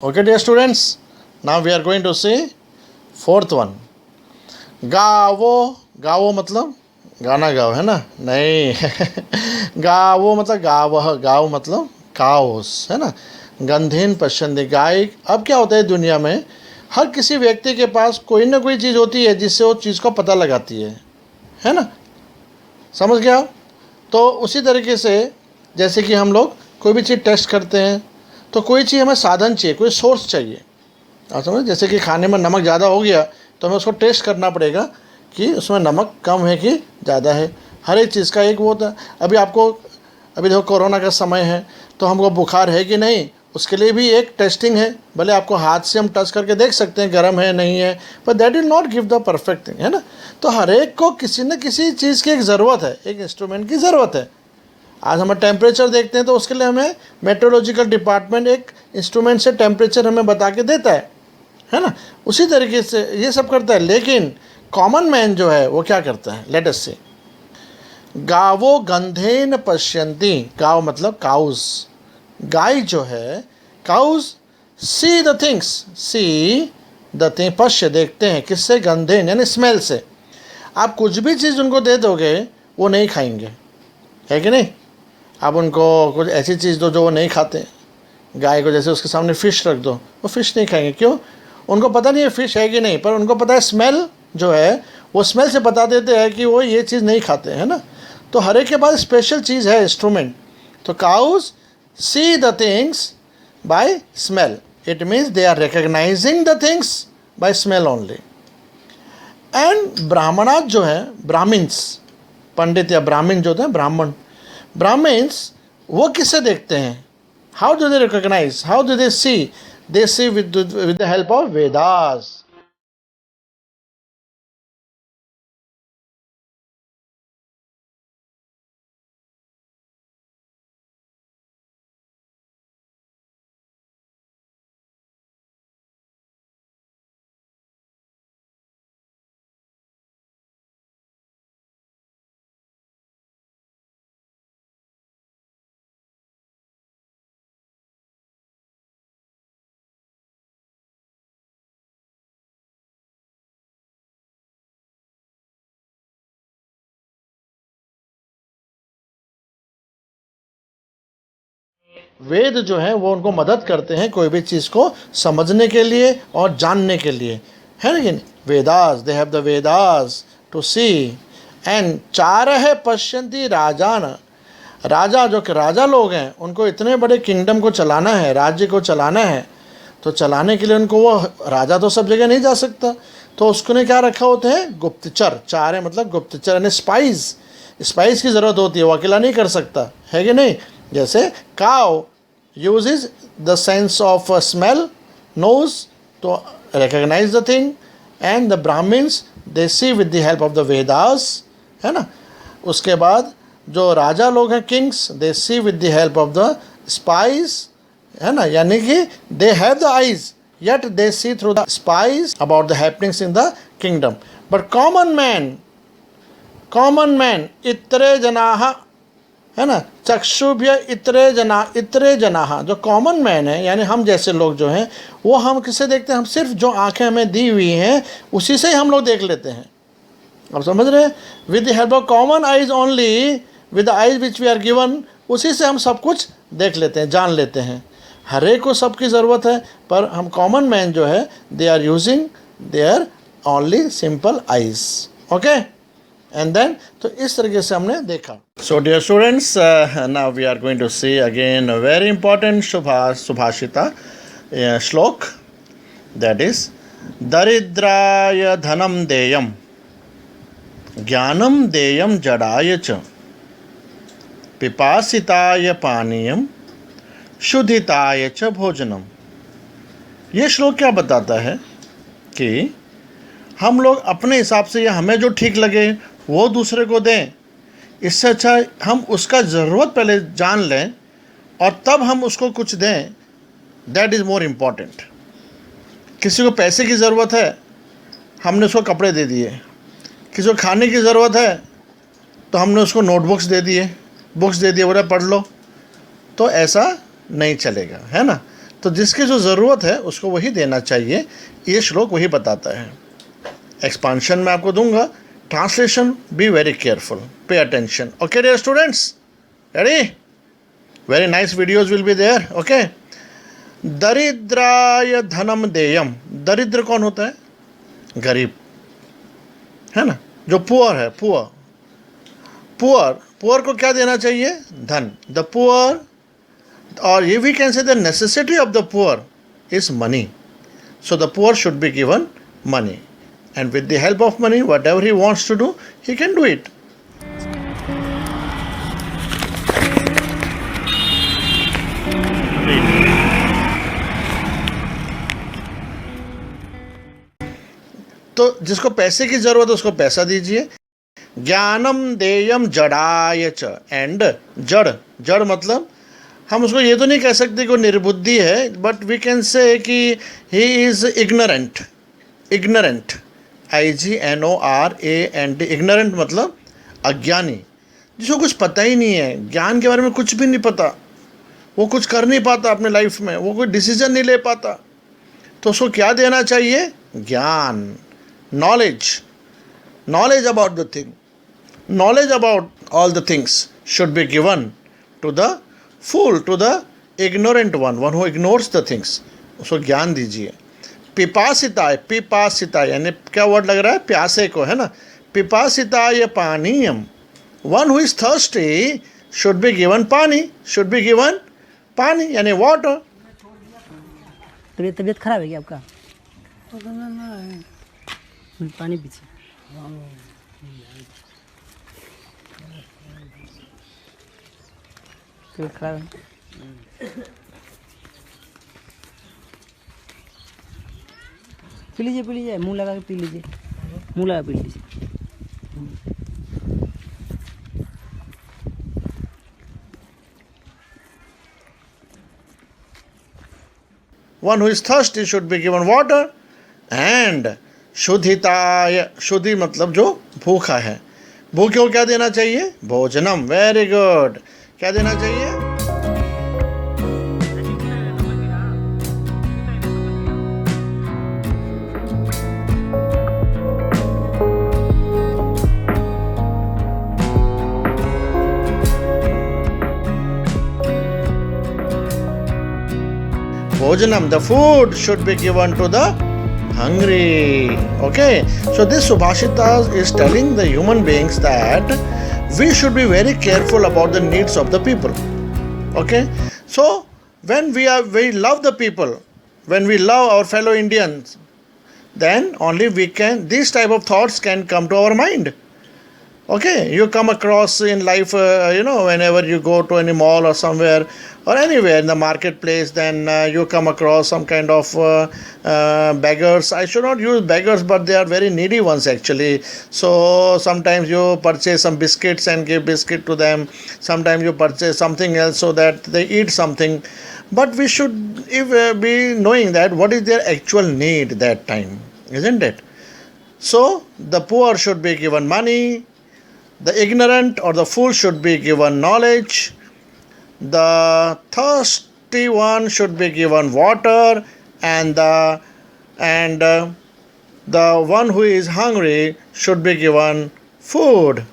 Okay, dear students, now we are going to see fourth one. गावो मतलब गाना गाओ है ना, नहीं गावो मतलब गाओ मतलब काओस है ना। गंधहीन पश्चंदी गाय। अब क्या होता है दुनिया में, हर किसी व्यक्ति के पास कोई ना कोई चीज़ होती है जिससे वो चीज़ को पता लगाती है ना। समझ गया। तो उसी तरीके से जैसे कि हम लोग कोई भी चीज़ टेस्ट करते हैं तो कोई चीज़ हमें साधन चाहिए, कोई सोर्स चाहिए। आप समझ, जैसे कि खाने में नमक ज़्यादा हो गया तो हमें उसको टेस्ट करना पड़ेगा कि उसमें नमक कम है कि ज़्यादा है। हर एक चीज़ का एक वो होता है। अभी देखो कोरोना का समय है तो हमको बुखार है कि नहीं, उसके लिए भी एक टेस्टिंग है। भले आपको हाथ से हम टच करके देख सकते हैं गर्म है नहीं है, पर that will not give the perfect thing है ना। तो हर एक को किसी न किसी चीज़ की एक ज़रूरत है, एक इंस्ट्रूमेंट की ज़रूरत है। आज हमें टेम्परेचर देखते हैं तो उसके लिए हमें मेट्रोलॉजिकल डिपार्टमेंट एक इंस्ट्रूमेंट से टेम्परेचर हमें बता के देता है ना। उसी तरीके से ये सब करता है। लेकिन कॉमन मैन जो है वो क्या करता है, लेट अस से। गावो गंधेन पश्यन्ति। गाव मतलब काउज। गाय जो है, काउज सी द थिंग्स, पश्य देखते हैं किससे, गंधेन यानी स्मेल से। आप कुछ भी चीज़ उनको दे दोगे वो नहीं खाएंगे, है कि नहीं। आप उनको कुछ ऐसी चीज़ दो जो वो नहीं खाते। गाय को जैसे उसके सामने फ़िश रख दो, वो फ़िश नहीं खाएंगे। क्यों? उनको पता नहीं है फ़िश है कि नहीं, पर उनको पता है स्मेल जो है, वो स्मेल से बता देते हैं कि वो ये चीज़ नहीं खाते है ना। तो हर एक के पास स्पेशल चीज़ है, इंस्ट्रूमेंट। तो cows see the things by smell. It means they are recognizing the things by smell only. And Brahmanas जो है, ब्राह्मिन्स, पंडित या ब्राह्मण जो होते हैं, ब्राह्मण्स वो किससे देखते हैं? How do they recognise, how do they see? They see with the help of Vedas. वेद जो है वो उनको मदद करते हैं कोई भी चीज़ को समझने के लिए और जानने के लिए, है ना। कि Vedas, they have the Vedas to see. And चार है पश्यन्ति राजान। राजा जो कि राजा लोग हैं, उनको इतने बड़े किंगडम को चलाना है, राज्य को चलाना है। तो चलाने के लिए उनको, वो राजा तो सब जगह नहीं जा सकता, तो उसको ने क्या रखा होते हैं, गुप्तचर। चार है मतलब गुप्तचर यानी स्पाइस की ज़रूरत होती है, वो अकेला नहीं कर सकता, है कि नहीं। जैसे cow uses the sense of smell, nose to recognize the thing, and the Brahmins they see with the help of the Vedas, है ना। उसके बाद जो राजा लोग हैं, Kings, they see with the help of the spies, है ना। यानी कि they have the eyes yet they see through the spies about the happenings in the kingdom. But common man इतरे जनाः, है ना। चक्षुभ्य इतरे जना। जो कॉमन मैन है यानी हम जैसे लोग जो हैं, वो हम किससे देखते हैं? हम सिर्फ जो आंखें हमें दी हुई हैं उसी से ही हम लोग देख लेते हैं। आप समझ रहे हैं? With the help of common eyes only, with the eyes which we are given, उसी से हम सब कुछ देख लेते हैं, जान लेते हैं। हर एक को सबकी ज़रूरत है, पर हम कॉमन मैन जो है, they are using their only simple eyes. Okay, and then तो इस तरीके से हमने देखा। So dear students, now we are going to see again very important subhashita shloka, that is दरिद्राय धनम देयम, ज्ञानम देयम जडाय च, पिपासिताय पानीयम, शुद्धिताय च भोजनम। ये श्लोक क्या बताता है कि हम लोग अपने हिसाब से या हमें जो ठीक लगे वो दूसरे को दें। इससे अच्छा हम उसका ज़रूरत पहले जान लें और तब हम उसको कुछ दें। That is more important. किसी को पैसे की ज़रूरत है, हमने उसको कपड़े दे दिए। किसी को खाने की ज़रूरत है तो हमने उसको नोटबुक्स दे दिए, बोला पढ़ लो। तो ऐसा नहीं चलेगा, है ना। तो जिसकी जो ज़रूरत है उसको वही देना चाहिए, ये श्लोक वही बताता है। एक्सपांशन में आपको दूंगा, translation be very careful, pay attention. Okay dear students, ready? Very nice videos will be there. Okay, दरिद्राय धनम देयम। दरिद्र कौन होता है? गरीब, है ना, जो पुअर है, पुअर पुअर पुअर को क्या देना चाहिए? धन। द पुअर, और ये we can say the necessity of the poor is money, so the poor should be given money, and with the help of money whatever he wants to do he can do it. तो जिसको पैसे की जरूरत है उसको पैसा दीजिए। ज्ञानम देयम जड़ाय च, एंड जड़, जड़ मतलब हम उसको ये तो नहीं कह सकते कि वो निर्बुद्धि है, बट वी कैन से कि he is ignorant. Ignorant, IGNORANT, ignorant मतलब अज्ञानी, जिसको कुछ पता ही नहीं है, ज्ञान के बारे में कुछ भी नहीं पता, वो कुछ कर नहीं पाता अपने लाइफ में, वो कोई डिसीजन नहीं ले पाता, तो उसको क्या देना चाहिए? ज्ञान, knowledge, knowledge about the thing, knowledge about all the things should be given to the fool, to the ignorant one, one who ignores the things, उसको ज्ञान दीजिए। पिपासिताय, पिपासिताय यानी क्या वर्ड लग रहा है? प्यासे को, है ना। पिपासिताय पानीयम, one who is thirsty should be given pani, should be given pani यानी वाटर। तबीयत खराब है क्या आपका? पानी पीछे तबीयत खराब है, पी लीजिए, मुंह लगा के पी लीजिए, मुंह लगा पी लीजिए। One who is thirsty should be given water, and शुद्धिताय, शुद्धि मतलब जो भूखा है, भूखे को क्या देना चाहिए? भोजनम। वेरी गुड, क्या देना चाहिए? Bhojanam, the food should be given to the hungry. Okay, so this Subhashita is telling the human beings that we should be very careful about the needs of the people. Okay, so when we love the people, when we love our fellow Indians, then only we can, these type of thoughts can come to our mind. Okay, you come across in life, whenever you go to any mall or somewhere or anywhere in the marketplace, then you come across some kind of beggars. I should not use beggars, but they are very needy ones actually. So sometimes you purchase some biscuits and give biscuit to them. Sometimes you purchase something else so that they eat something. But we should be knowing that what is their actual need that time, isn't it? So the poor should be given money. The ignorant or the fool should be given knowledge. The thirsty one should be given water, and the one who is hungry should be given food.